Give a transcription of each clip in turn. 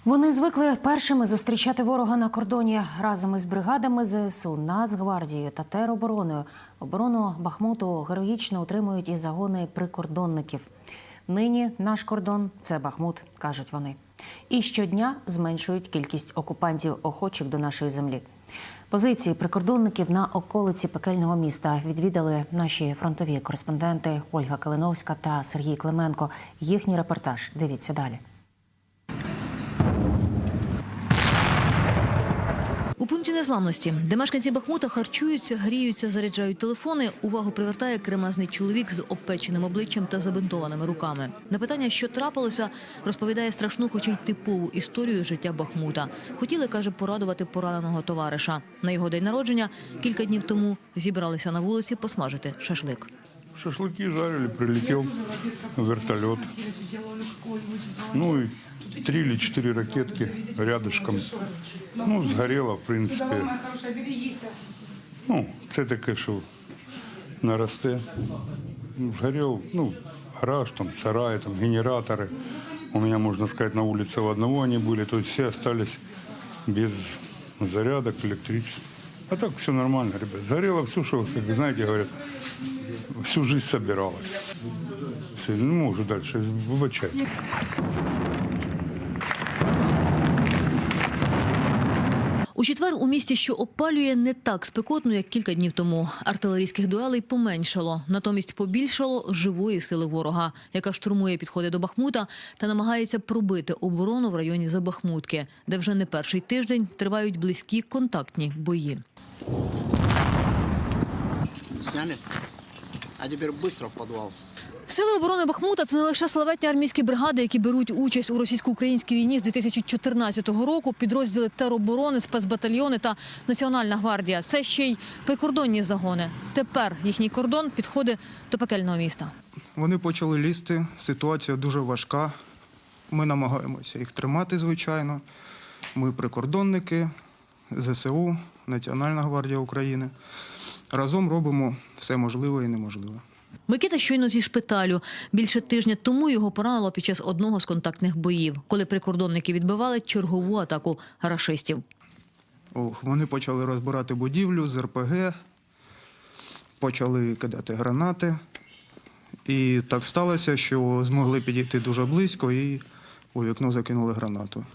Вони звикли першими зустрічати ворога на кордоні. Разом із бригадами ЗСУ, Нацгвардією та теробороною оборону Бахмуту героїчно утримують і загони прикордонників. Нині наш кордон – це Бахмут, кажуть вони. І щодня зменшують кількість окупантів, охочих до нашої землі. Позиції прикордонників на околиці пекельного міста відвідали наші фронтові кореспонденти Ольга Калиновська та Сергій Клименко. Їхній репортаж дивіться далі. У пункті незламності, де мешканці Бахмута харчуються, гріються, заряджають телефони, увагу привертає кремезний чоловік з обпеченим обличчям та забинтованими руками. На питання, що трапилося, розповідає страшну, хоча й типову історію життя Бахмута. Хотіли, каже, порадувати пораненого товариша. На його день народження кілька днів тому зібралися на вулиці посмажити шашлик. Шашлыки жарили, прилетел вертолет. Ну и 3 или 4 ракетки рядышком. Ну, сгорело, в принципе. Ну, це таке, що наросте. Сгорел, ну, гараж, там, сарай, там, генераторы. У меня, можно сказать, на улице в одного они были. То есть все остались без зарядок, электричества. А так все нормально, ребят. Сгорело все, что, как знаете, говорят, всю жизнь собиралась. Все, не можу дальше, вибачайте. У четвер у місті, що опалює, не так спекотно, як кілька днів тому. Артилерійських дуелей поменшало. Натомість побільшало живої сили ворога, яка штурмує підходи до Бахмута та намагається пробити оборону в районі Забахмутки, де вже не перший тиждень тривають близькі контактні бої. Сняли? А тепер швидко в підвал. Сили оборони Бахмута – це не лише славетні армійські бригади, які беруть участь у російсько-українській війні з 2014 року, підрозділи тероборони, спецбатальйони та Національна гвардія. Це ще й прикордонні загони. Тепер їхній кордон підходить до пекельного міста. Вони почали лізти, ситуація дуже важка. Ми намагаємося їх тримати, звичайно. Ми прикордонники, ЗСУ, Національна гвардія України. Разом робимо все можливе і неможливе. Микита щойно зі шпиталю. Більше тижня тому його поранило під час одного з контактних боїв, коли прикордонники відбивали чергову атаку рашистів. Вони почали розбирати будівлю з РПГ, почали кидати гранати. І так сталося, що змогли підійти дуже близько і у вікно закинули гранату.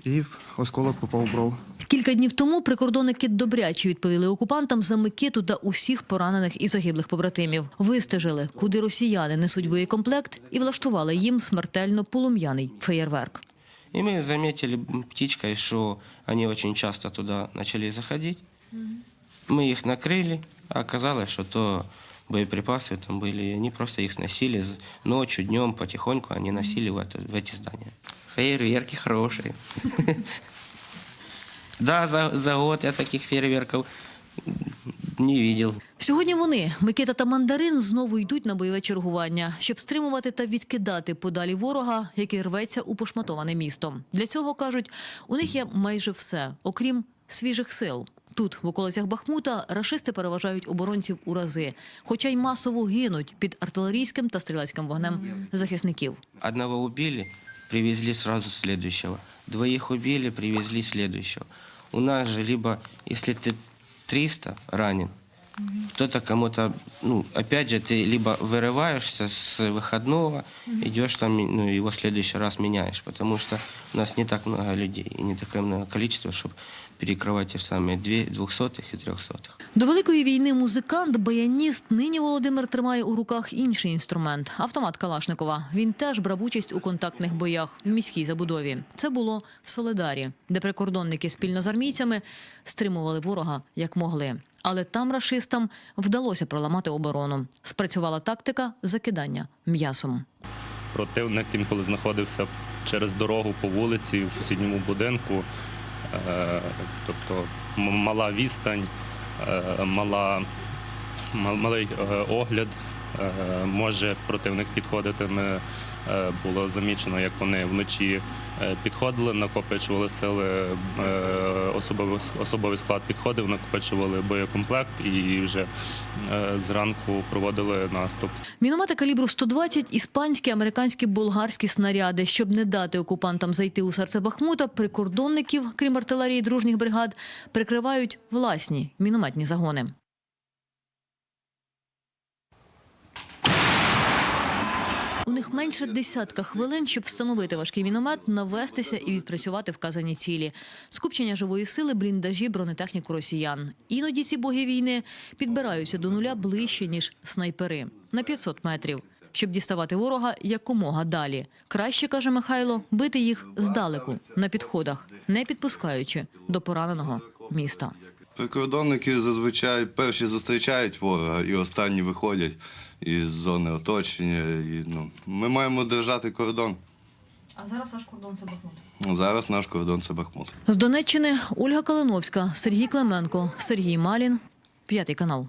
І осколок попав в бров. Кілька днів тому прикордонники добряче відповіли окупантам за Микиту та усіх поранених і загиблих побратимів. Вистежили, куди росіяни несуть боєкомплект, і влаштували їм смертельно полум'яний феєрверк. І ми помітили птичкою, що вони дуже часто туди почали заходити. Ми їх накрили, а оказалось, що то боеприпасы там были, они просто их сносили ночью, днем, потихоньку они носили в эти здания. Фейерверки хорошие. Да, за год я таких фейерверков не видел. Сьогодні вони, Микита та Мандарин, знову йдуть на бойове чергування, щоб стримувати та відкидати подалі ворога, який рветься у пошматоване місто. Для цього, кажуть, у них є майже все, окрім свіжих сил. Тут, в околицях Бахмута, рашисти переважають оборонців у рази, хоча й масово гинуть під артилерійським та стрілецьким вогнем захисників. Одного убили, привезли сразу следующего. Двоих убили, привезли следующего. У нас же либо, если ты 300 ранен, кто-то кому-то, ну, опять же, ты либо вырываешься с выходного, идешь там, ну, его в следующий раз меняешь, потому что у нас не так много людей и не такое много количество, чтобы перекривати ті самі 200-х і 300-х. До Великої війни музикант, баяніст. Нині Володимир тримає у руках інший інструмент – автомат Калашникова. Він теж брав участь у контактних боях в міській забудові. Це було в Солидарі, де прикордонники спільно з армійцями стримували ворога як могли. Але там рашистам вдалося проламати оборону. Спрацювала тактика закидання м'ясом. Противник інколи знаходився через дорогу по вулиці, у сусідньому будинку. Тобто мала відстань, малий огляд, може противник підходити. Було замічено, як вони вночі Підходили, накопичували сили, особовий склад підходив, накопичували боєкомплект і вже зранку проводили наступ. Міномети калібру 120, іспанські, американські, болгарські снаряди. Щоб не дати окупантам зайти у серце Бахмута, прикордонників, крім артилерії дружніх бригад, прикривають власні мінометні загони. У них менше десятка хвилин, щоб встановити важкий міномет, навестися і відпрацювати вказані цілі. Скупчення живої сили, бліндажі, бронетехніку росіян. Іноді ці боги війни підбираються до нуля ближче, ніж снайпери. На 500 метрів. Щоб діставати ворога якомога далі. Краще, каже Михайло, бити їх здалеку, на підходах, не підпускаючи до пораненого міста. Прикордонники зазвичай перші зустрічають ворога і останні виходять із зони оточення. Ми маємо держати кордон. А зараз ваш кордон – це Бахмут? Зараз наш кордон – це Бахмут. З Донеччини Ольга Калиновська, Сергій Клименко, Сергій Малін, 5 канал.